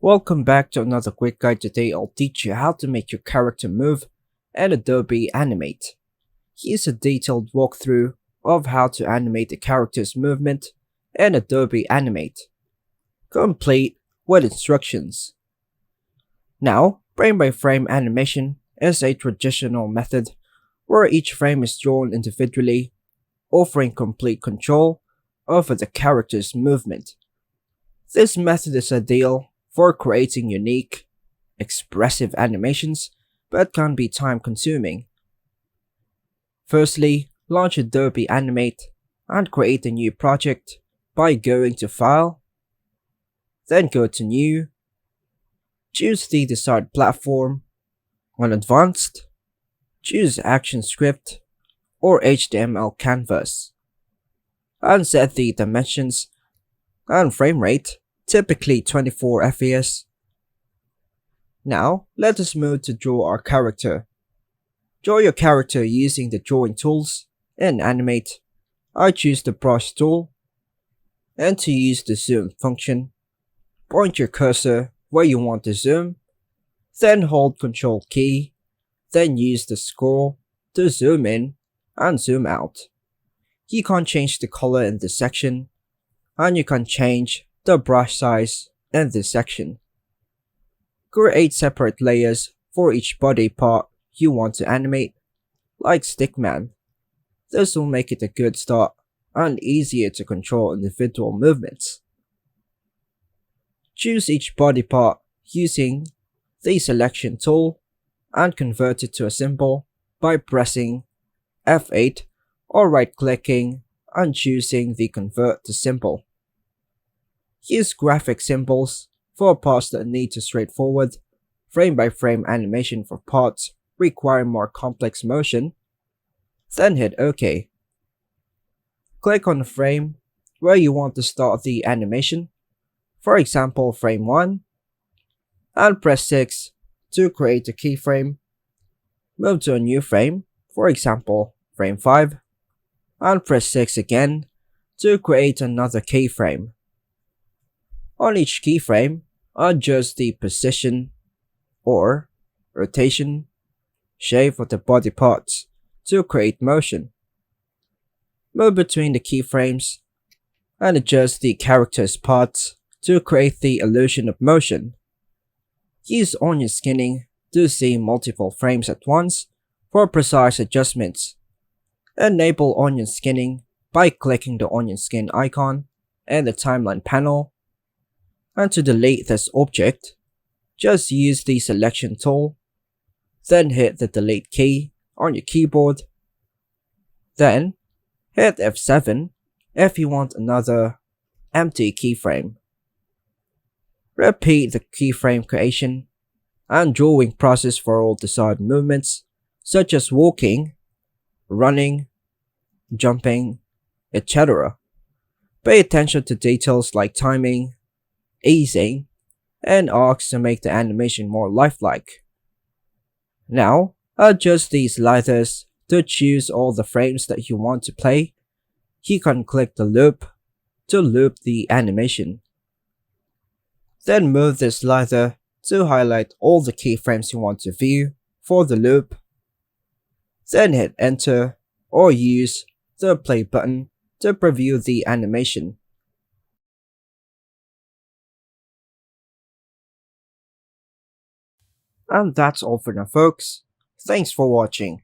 Welcome back to another quick guide. Today I'll teach you how to make your character move in Adobe Animate. Here's a detailed walkthrough of how to animate a character's movement in Adobe Animate, complete with instructions. Now, frame by frame animation is a traditional method where each frame is drawn individually, offering complete control over the character's movement. This method is ideal for creating unique, expressive animations, but can be time consuming. Firstly, launch Adobe Animate and create a new project by going to File, then go to New, choose the desired platform. On Advanced, choose ActionScript or HTML Canvas, and set the dimensions and frame rate, typically 24 fps. Now, let us move to draw our character. Draw your character using the drawing tools in Animate. I choose the brush tool, and to use the zoom function, point your cursor where you want to zoom, then hold Ctrl key, then use the scroll to zoom in and zoom out. You can change the color in this section, and you can change the brush size in this section. Create separate layers for each body part you want to animate, like Stickman. This will make it a good start and easier to control individual movements. Choose each body part using the selection tool and convert it to a symbol by pressing F8 or right-clicking and choosing the Convert to Symbol. Use graphic symbols for parts that need to straightforward, frame-by-frame animation for parts requiring more complex motion, then hit OK. Click on the frame where you want to start the animation, for example frame 1, and press 6 to create a keyframe. Move to a new frame, for example frame 5, and press 6 again to create another keyframe. On each keyframe, adjust the position or rotation, shape of the body parts to create motion. Move between the keyframes and adjust the character's parts to create the illusion of motion. Use onion skinning to see multiple frames at once for precise adjustments. Enable onion skinning by clicking the onion skin icon in the timeline panel. And to delete this object, just use the selection tool, then hit the delete key on your keyboard, then hit F7 if you want another empty keyframe. Repeat the keyframe creation and drawing process for all desired movements such as walking, running, jumping, etc. Pay attention to details like timing, easing, and arcs to make the animation more lifelike. Now, adjust these sliders to choose all the frames that you want to play. You can click the loop to loop the animation. Then move the slider to highlight all the keyframes you want to view for the loop. Then hit enter or use the play button to preview the animation. And that's all for now folks. Thanks for watching.